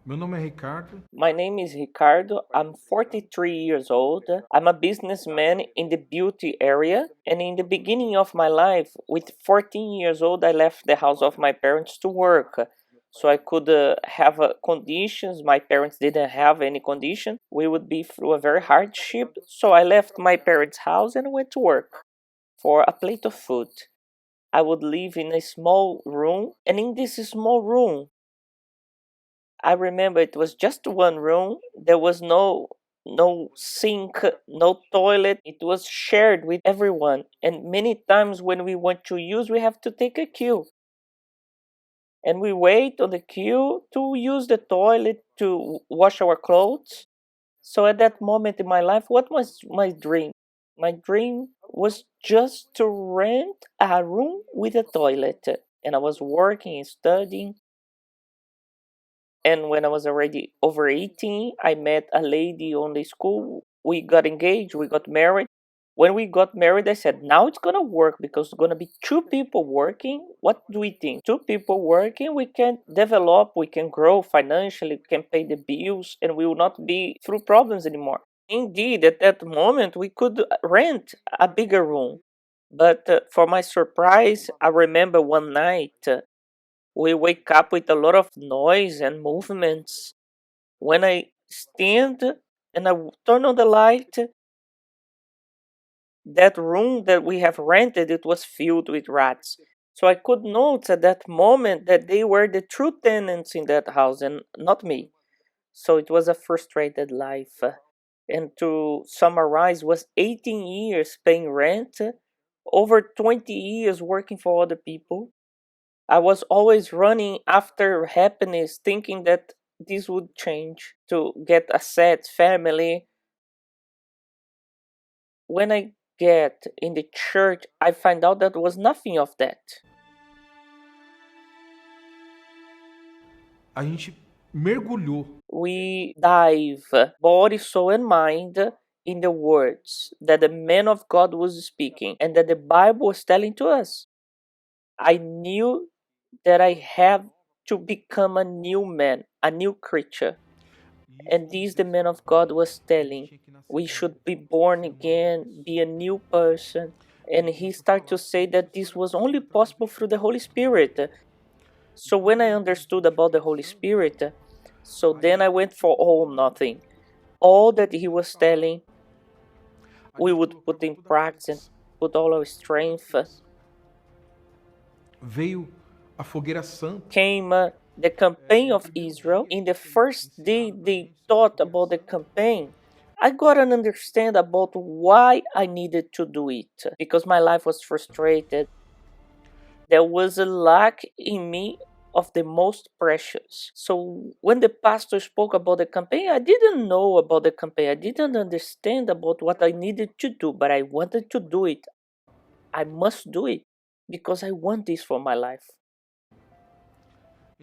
Meu nome é Ricardo. My name is Ricardo. I'm 43 years old. I'm a businessman in the beauty area. And in the beginning of my life, with 14 years old, I left the house of my parents to work. So I could have conditions. My parents didn't have any condition. We would be through a very hardship. So I left my parents' house and went to work for a plate of food. I would live in a small room. And in this small room, I remember it was just one room. There was no sink, no toilet. It was shared with everyone. And many times when we want to use, we have to take a queue. And we wait on the queue to use the toilet to wash our clothes. So at that moment in my life, what was my dream? My dream was just to rent a room with a toilet. And I was working, studying, and when I was already over 18, I met a lady on the school. We got engaged, we got married. When we got married, I said, now it's gonna work because it's gonna be two people working. What do we think? Two people working, we can develop, we can grow financially, we can pay the bills, and we will not be through problems anymore. Indeed, at that moment, we could rent a bigger room. But for my surprise, I remember one night we wake up with a lot of noise and movements. When I stand and I turn on the light, that room that we have rented, it was filled with rats. So I could note at that moment that they were the true tenants in that house and not me. So it was a frustrated life. And to summarize, was 18 years paying rent, over 20 years working for other people. I was always running after happiness, thinking that this would change to get a set family. When I get in the church, I find out that was nothing of that. A gente mergulhou. We dive body, soul, and mind in the words that the man of God was speaking and that the Bible was telling to us. I knew that I have to become a new man, a new creature. And this the man of God was telling. We should be born again, be a new person. And he started to say that this was only possible through the Holy Spirit. So when I understood about the Holy Spirit, so then I went for all nothing. All that he was telling, we would put in practice and put all our strength. Veio a fogueira santa. Came the campaign of Israel. In the first day they thought about the campaign, I got an understand about why I needed to do it because my life was frustrated. There was a lack in me of the most precious. So when the pastor spoke about the campaign, I didn't know about the campaign. I didn't understand about what I needed to do, but I wanted to do it. I must do it because I want this for my life.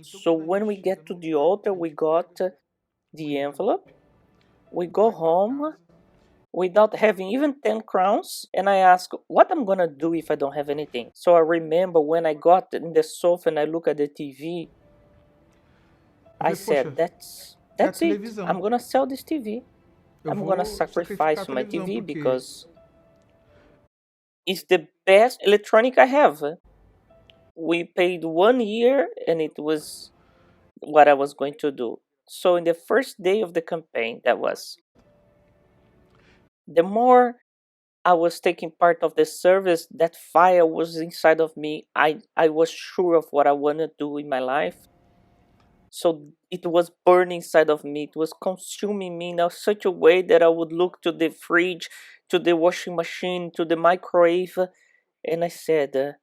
So when we get to the altar, we got the envelope. We go home without having even 10 crowns, and I ask what I'm gonna do if I don't have anything. So I remember when I got in the sofa and I look at the TV, Eu I falei, poxa, said, é a that's it. televisão. I'm gonna sell this TV. Eu I'm gonna vou sacrificar a sacrifice my televisão, TV porque because it's the best electronic I have. We paid 1 year and it was what I was going to do. So in the first day of the campaign, that was the more I was taking part of the service, that fire was inside of me. I was sure of what I wanted to do in my life. So it was burning inside of me. It was consuming me in such a way that I would look to the fridge, to the washing machine, to the microwave, and I said,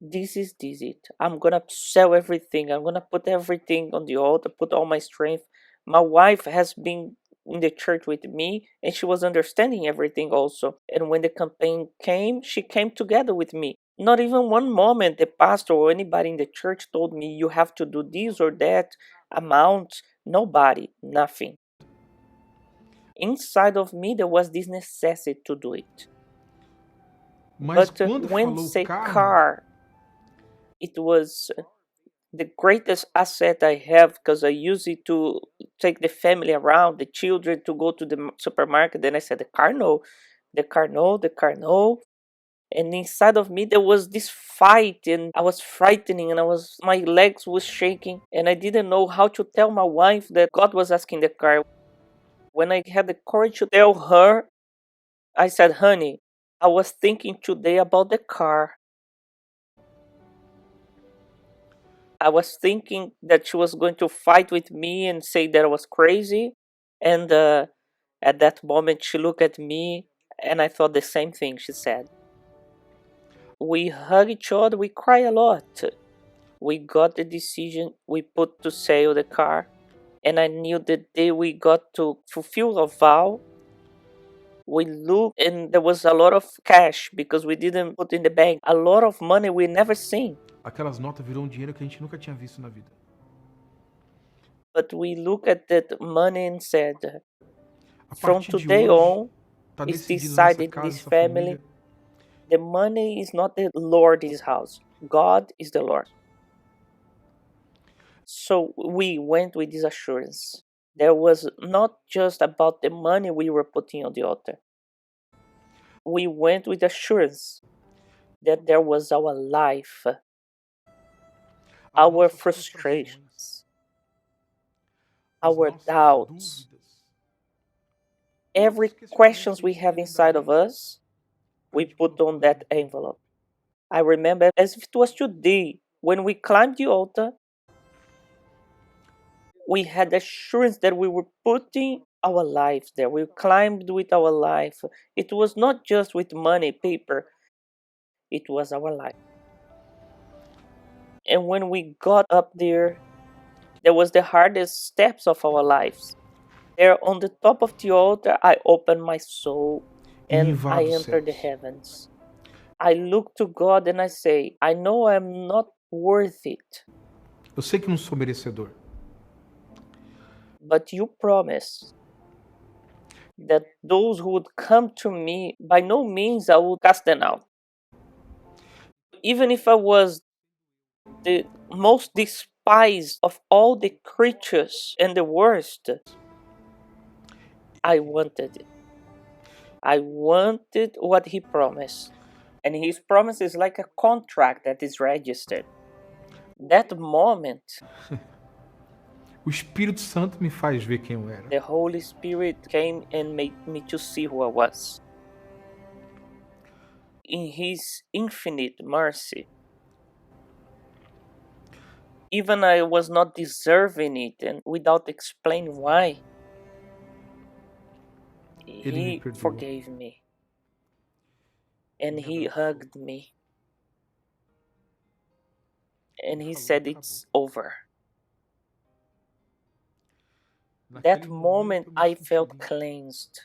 this is it. I'm gonna sell everything. I'm gonna put everything on the altar, put all my strength. My wife has been in the church with me and she was understanding everything also. And when the campaign came, she came together with me. Not even one moment the pastor or anybody in the church told me you have to do this or that amount. Nobody, nothing. Inside of me there was this necessity to do it. mas But quando when falou say carro, car, it was the greatest asset I have, because I use it to take the family around, the children to go to the supermarket. Then I said, the car no, the car no, the car no. And inside of me there was this fight, and I was frightening, and my legs was shaking, and I didn't know how to tell my wife that God was asking the car. When I had the courage to tell her, I said, honey, I was thinking today about the car. I was thinking that she was going to fight with me and say that I was crazy. And at that moment, she looked at me, and I thought the same thing she said. We hug each other, we cry a lot. We got the decision, we put to sale the car. And I knew the day we got to fulfill a vow, we looked and there was a lot of cash because we didn't put in the bank. A lot of money we never seen. Aquelas notas virou um dinheiro que a gente nunca tinha visto na vida. But we look at that money and said, A from partir de today hoje, on, tá it's decidido nessa decided in casa, this essa family, família, the money is not the Lord's house. God is the Lord. So we went with this assurance. There was not just about the money we were putting on the altar. We went with assurance that there was our life, as our nossas frustrations, frustrações, as our nossas doubts, dúvidas, every os questionamentos questions que a we gente tem have dentro da inside of gente, us, a we gente put colocou on lá that dentro do altar. envelope. I remember as if it was today, when we climbed the altar, we had assurance that we were putting our lives there. We climbed with our life. It was not just with money, paper, it was our life. And when we got up there was the hardest steps of our lives. There on the top of the altar, I opened my soul E and I invado os entered the céus. heavens. I look to God and I say, I know I'm not worth it, Eu sei que não sou merecedor, but you promise that those who would come to me, by no means I will cast them out. Even if I was the most despised of all the creatures and the worst, I wanted it. I wanted what he promised. And his promise is like a contract that is registered. That moment, o Espírito Santo me faz ver quem eu era. the Holy Spirit came and made me to see who I was. In his infinite mercy, even I was not deserving it, and without explaining why, Ele me he perdoou, forgave me and me he abraçou. hugged me and Me he falou, said, acabou. it's over. Naquele That momento moment eu me I senti felt limpo, cleansed,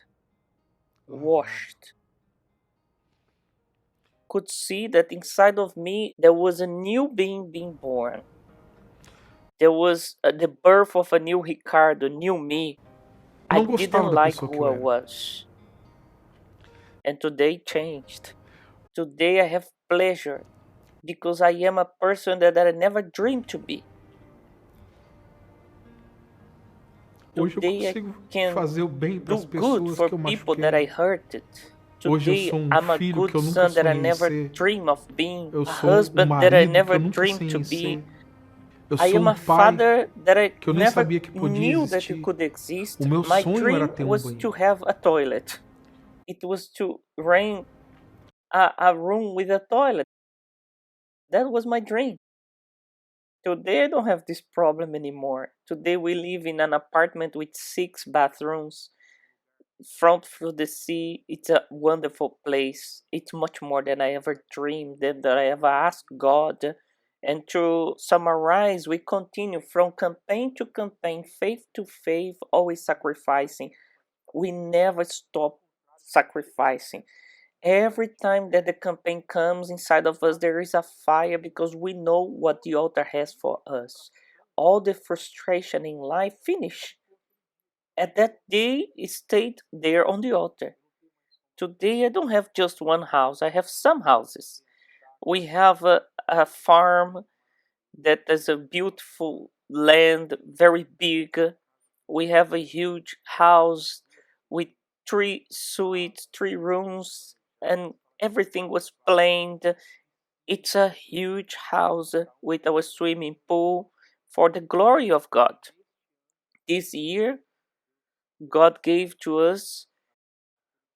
lavado. washed. Could see that inside of me there was a new being being born. There was the birth of a new Ricardo, new me. Eu I não gostava didn't da like pessoa que who eu I era. was. And today changed. Today I have pleasure because I am a person that I never dreamed to be. Hoje eu Today I consigo can fazer o bem para as do good pessoas for que eu people that I machuquei. hurted. Hoje eu Today sou I'm a filho que good eu nunca son that I sonhei em never ser. dream of being, Eu a sou husband that I marido que never eu nunca dreamed to sonhei em be. ser. Eu I sou am a pai father that I que eu nem never sabia que podia knew that it existir. could exist. O meu My sonho era dream ter was to banheiro. have a toilet. It was to rent a room with a toilet. That was my dream. Today I don't have this problem anymore. Today we live in an apartment with 6 bathrooms, front to the sea. It's a wonderful place. It's much more than I ever dreamed, than that I ever asked God. And to summarize, we continue from campaign to campaign, faith to faith, always sacrificing. We never stop sacrificing. Every time that the campaign comes inside of us, there is a fire because we know what the altar has for us. All the frustration in life finish. At that day, it stayed there on the altar. Today, I don't have just one house, I have some houses. We have a farm that is a beautiful land, very big. We have a huge house with 3 suites, 3 rooms, and everything was planned. It's a huge house with a swimming pool for the glory of God. This year, God gave to us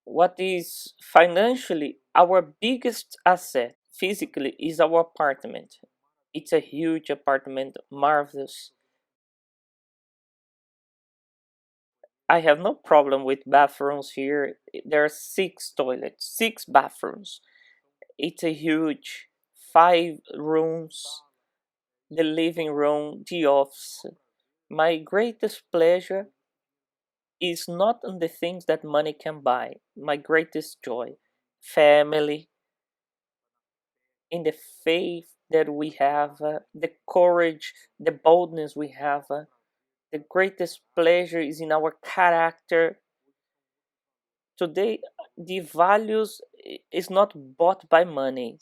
what is financially our biggest asset physically is our apartment. It's a huge apartment, marvelous. I have no problem with bathrooms here. There are 6 toilets, 6 bathrooms. It's a huge 5 rooms, the living room, the office. My greatest pleasure is not in the things that money can buy. My greatest joy, family, in the faith that we have, the courage, the boldness we have. The greatest pleasure is in our character. Today, the values is not bought by money,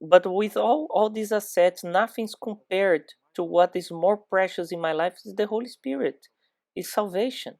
but with all these assets, nothing's compared to what is more precious in my life is the Holy Spirit, is salvation.